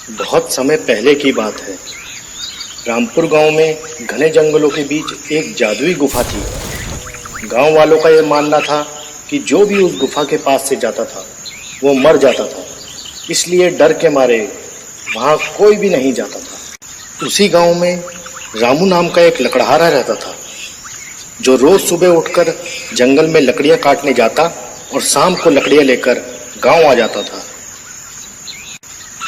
बहुत समय पहले की बात है। रामपुर गांव में घने जंगलों के बीच एक जादुई गुफा थी। गांव वालों का यह मानना था कि जो भी उस गुफा के पास से जाता था वो मर जाता था, इसलिए डर के मारे वहां कोई भी नहीं जाता था। उसी गांव में रामू नाम का एक लकड़हारा रहता था, जो रोज सुबह उठकर जंगल में लकड़ियां काटने जाता और शाम को लकड़ियां लेकर गांव आ जाता था।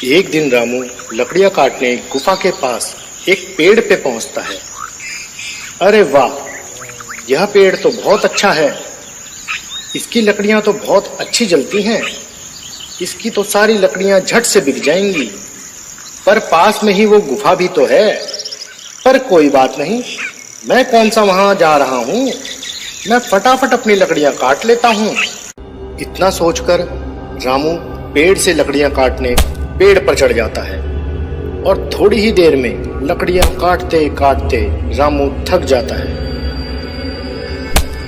एक दिन रामू लकड़ियां काटने गुफा के पास एक पेड़ पे पहुंचता है। अरे वाह, यह पेड़ तो बहुत अच्छा है। इसकी लकड़ियां तो बहुत अच्छी जलती हैं। इसकी तो सारी लकड़ियां झट से बिक जाएंगी। पर पास में ही वो गुफा भी तो है। पर कोई बात नहीं, मैं कौन सा वहां जा रहा हूं, मैं फटाफट अपनी लकड़ियां काट लेता हूं। इतना सोचकर रामू पेड़ से लकड़ियां काटने पेड़ पर चढ़ जाता है और थोड़ी ही देर में लकड़ियां काटते काटते रामू थक जाता है।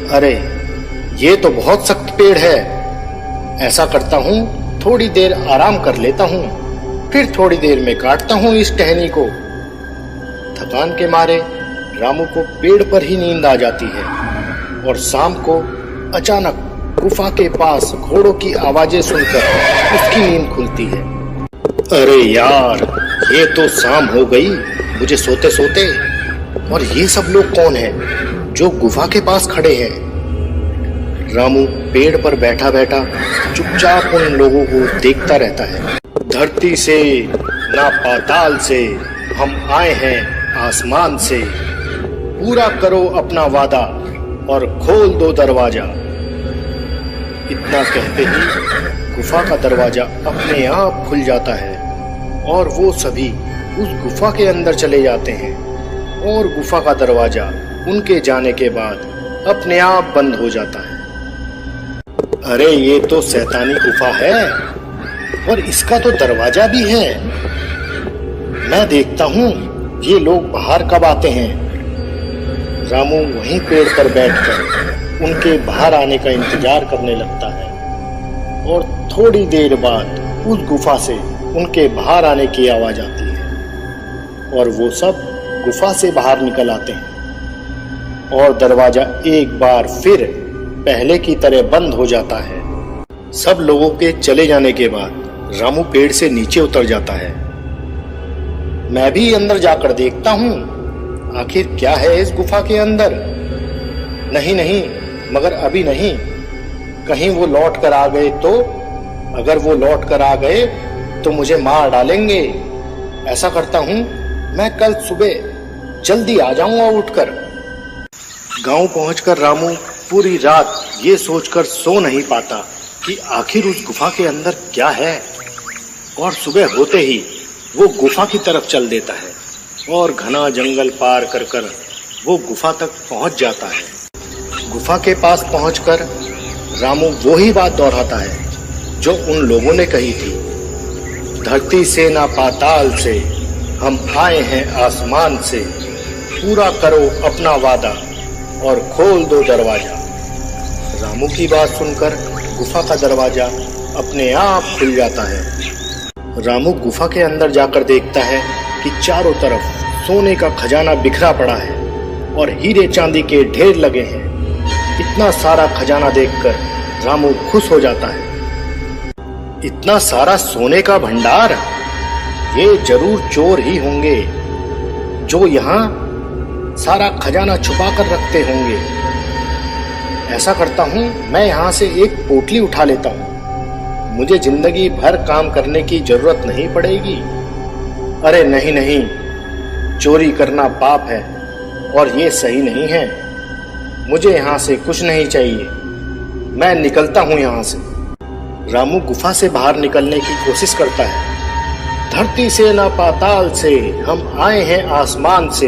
अरे, ये तो बहुत सख्त पेड़ है। ऐसा करता हूँ, थोड़ी देर आराम कर लेता हूँ, फिर थोड़ी देर में काटता हूँ इस टहनी को। थकान के मारे रामू को पेड़ पर ही नींद आ जाती है और शाम को अचानक गुफा के पास घोड़ों की आवाजें सुनकर उसकी नींद खुलती है। अरे यार, ये तो शाम हो गई मुझे सोते सोते। और ये सब लोग कौन हैं जो गुफा के पास खड़े हैं? रामू पेड़ पर बैठा बैठा चुपचाप उन लोगों को देखता रहता है। धरती से ना पाताल से हम आए हैं आसमान से, पूरा करो अपना वादा और खोल दो दरवाजा। इतना कहते ही गुफा का दरवाजा अपने आप खुल जाता है और वो सभी उस गुफा के अंदर चले जाते हैं और गुफा का दरवाजा उनके जाने के बाद अपने आप बंद हो जाता है। अरे, ये तो शैतानी गुफा है और इसका तो दरवाजा भी है। मैं देखता हूँ ये लोग बाहर कब आते हैं। रामू वहीं पेड़ पर बैठकर उनके बाहर आने का इंतजार करने लगता है और थोड़ी देर बाद उस गुफा से उनके बाहर आने की आवाज आती है और वो सब गुफा से बाहर निकल आते हैं और दरवाजा एक बार फिर पहले की तरह बंद हो जाता है। सब लोगों के चले जाने के बाद रामू पेड़ से नीचे उतर जाता है। मैं भी अंदर जाकर देखता हूँ आखिर क्या है इस गुफा के अंदर। नहीं नहीं, मगर अभी नहीं, कहीं वो लौट कर आ गए तो। अगर वो लौट कर आ गए तो मुझे मार डालेंगे। ऐसा करता हूँ, मैं कल सुबह जल्दी आ जाऊंगा उठकर। गांव पहुंचकर रामू पूरी रात ये सोचकर सो नहीं पाता कि आखिर उस गुफा के अंदर क्या है। और सुबह होते ही वो गुफा की तरफ चल देता है और घना जंगल पार कर कर वो गुफा तक पहुंच जाता है। गुफा के पास पहुंचकर रामू वो ही बात दोहराता है जो उन लोगों ने कही थी। धरती से ना पाताल से हम आए हैं आसमान से, पूरा करो अपना वादा और खोल दो दरवाजा। रामू की बात सुनकर गुफा का दरवाजा अपने आप खुल जाता है। रामू गुफा के अंदर जाकर देखता है कि चारों तरफ सोने का खजाना बिखरा पड़ा है और हीरे चांदी के ढेर लगे हैं। इतना सारा खजाना देखकर रामू खुश हो जाता है। इतना सारा सोने का भंडार, ये जरूर चोर ही होंगे जो यहाँ सारा खजाना छुपा कर रखते होंगे। ऐसा करता हूँ, मैं यहाँ से एक पोटली उठा लेता हूँ, मुझे जिंदगी भर काम करने की जरूरत नहीं पड़ेगी। अरे नहीं नहीं, चोरी करना पाप है और ये सही नहीं है। मुझे यहाँ से कुछ नहीं चाहिए, मैं निकलता हूँ यहाँ से। रामू गुफा से बाहर निकलने की कोशिश करता है। धरती से ना पाताल से हम आए हैं आसमान से,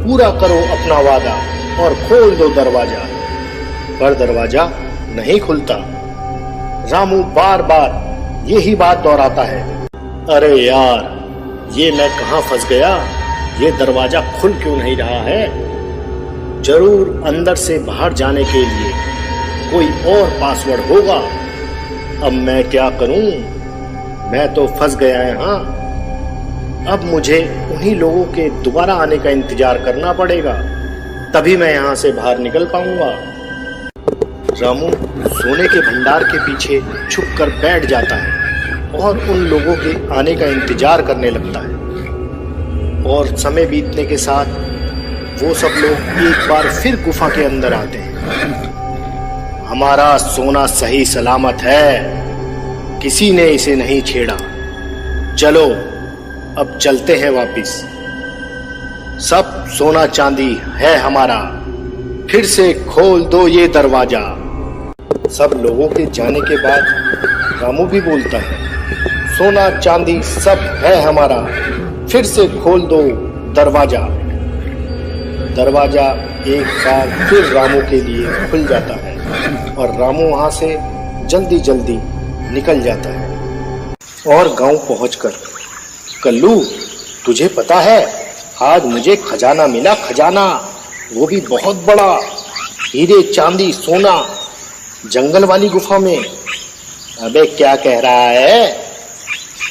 पूरा करो अपना वादा और खोल दो दरवाजा। पर दरवाजा नहीं खुलता। रामू बार बार यही बात दोहराता है। अरे यार, ये मैं कहाँ फंस गया, ये दरवाजा खुल क्यों नहीं रहा है। जरूर अंदर से बाहर जाने के लिए कोई और पासवर्ड होगा। अब मैं क्या करूं, मैं तो फंस गया यहाँ। अब मुझे उन्हीं लोगों के दोबारा आने का इंतजार करना पड़ेगा, तभी मैं यहाँ से बाहर निकल पाऊंगा। रामू सोने के भंडार के पीछे छुपकर बैठ जाता है और उन लोगों के आने का इंतजार करने लगता है। और समय बीतने के साथ वो सब लोग एक बार फिर गुफा के अंदर आते हैं। हमारा सोना सही सलामत है, किसी ने इसे नहीं छेड़ा। चलो अब चलते हैं वापिस। सब सोना चांदी है हमारा, फिर से खोल दो ये दरवाजा। सब लोगों के जाने के बाद रामू भी बोलता है, सोना चांदी सब है हमारा, फिर से खोल दो दरवाजा। दरवाजा एक बार फिर रामू के लिए खुल जाता है और रामू वहां से जल्दी जल्दी निकल जाता है। और गांव पहुंचकर, कल्लू तुझे पता है आज मुझे खजाना मिला, खजाना, वो भी बहुत बड़ा, हीरे चांदी सोना, जंगल वाली गुफा में। अबे क्या कह रहा है,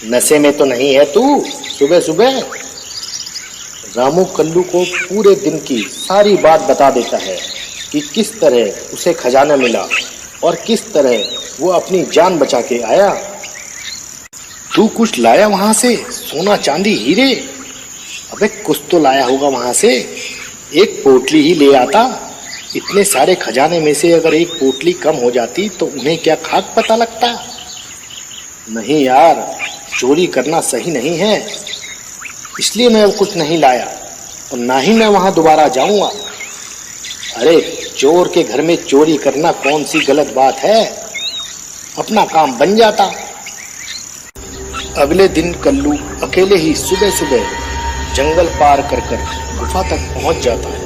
नशे में तो नहीं है तू सुबह सुबह? रामू कल्लू को पूरे दिन की सारी बात बता देता है कि किस तरह उसे खजाना मिला और किस तरह वो अपनी जान बचा के आया। तू कुछ लाया वहां से, सोना चांदी हीरे? अबे कुछ तो लाया होगा वहां से, एक पोटली ही ले आता। इतने सारे खजाने में से अगर एक पोटली कम हो जाती तो उन्हें क्या खाक पता लगता? नहीं यार, चोरी करना सही नहीं है, इसलिए मैं कुछ नहीं लाया और ना ही मैं वहां दोबारा जाऊंगा। अरे चोर के घर में चोरी करना कौन सी गलत बात है, अपना काम बन जाता। अगले दिन कल्लू अकेले ही सुबह सुबह जंगल पार कर कर गुफा तक पहुंच जाता है।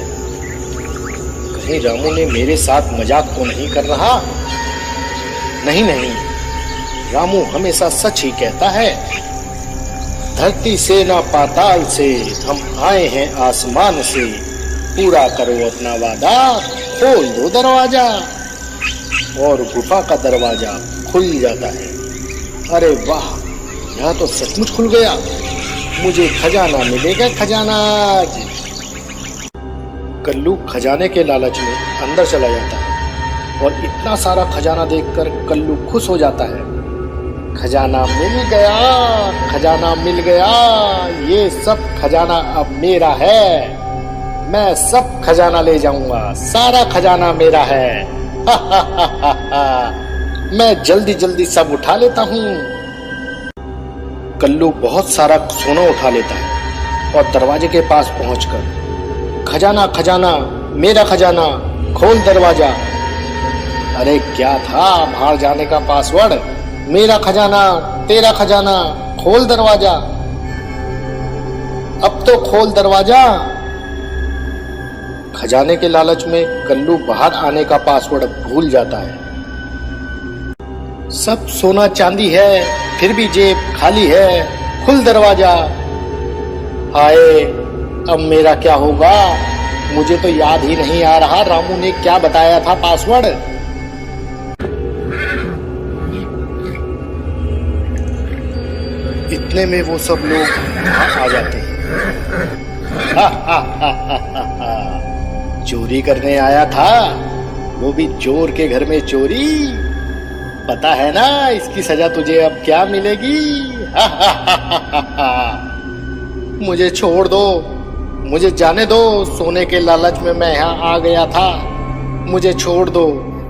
कहीं रामू ने मेरे साथ मजाक तो नहीं कर रहा? नहीं नहीं, रामू हमेशा सच ही कहता है। धरती से ना पाताल से, हम आए हैं आसमान से, पूरा करो अपना वादा, खोल दो दरवाजा। और गुफा का दरवाजा खुल जाता है। अरे वाह, यहाँ तो सचमुच खुल गया, मुझे खजाना मिलेगा, खजाना। कल्लू खजाने के लालच में अंदर चला जाता है और इतना सारा खजाना देखकर कल्लू खुश हो जाता है। खजाना मिल गया, खजाना मिल गया, ये सब खजाना अब मेरा है, मैं सब खजाना ले जाऊंगा, सारा खजाना मेरा है। मैं जल्दी जल्दी सब उठा लेता हूँ। कल्लू बहुत सारा सोना उठा लेता है और दरवाजे के पास पहुंचकर, खजाना खजाना मेरा खजाना, खोल दरवाजा। अरे क्या था बाहर जाने का पासवर्ड? मेरा खजाना तेरा खजाना, खोल दरवाजा, अब तो खोल दरवाजा। खजाने के लालच में कल्लू बाहर आने का पासवर्ड भूल जाता है। सब सोना चांदी है, फिर भी जेब खाली है, खुल दरवाजा। हाय, अब मेरा क्या होगा? मुझे तो याद ही नहीं आ रहा रामू ने क्या बताया था पासवर्ड। इतने में वो सब लोग वहां आ जाते हैं। चोरी करने आया था, वो भी चोर के घर में चोरी। पता है ना इसकी सजा तुझे अब क्या मिलेगी? मुझे छोड़ दो, मुझे जाने दो, सोने के लालच में मैं यहाँ आ गया था, मुझे छोड़ दो,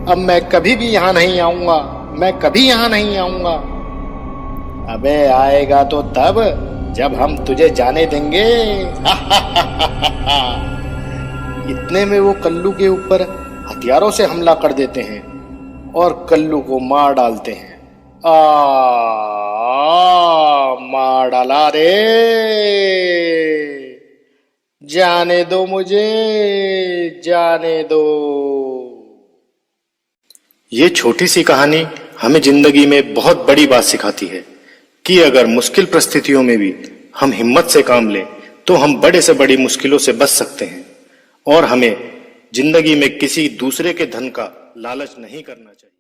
अब मैं कभी भी यहाँ नहीं आऊंगा, मैं कभी यहाँ नहीं आऊंगा। अबे आएगा तो तब जब हम तुझे जाने देंगे। इतने में वो कल्लू के ऊपर हथियारों से हमला कर देते हैं और कल्लू को मार डालते हैं। मार डाला रे, जाने दो मुझे, जाने दो। ये छोटी सी कहानी हमें जिंदगी में बहुत बड़ी बात सिखाती है कि अगर मुश्किल परिस्थितियों में भी हम हिम्मत से काम लें तो हम बड़े से बड़ी मुश्किलों से बच सकते हैं और हमें जिंदगी में किसी दूसरे के धन का लालच नहीं करना चाहिए।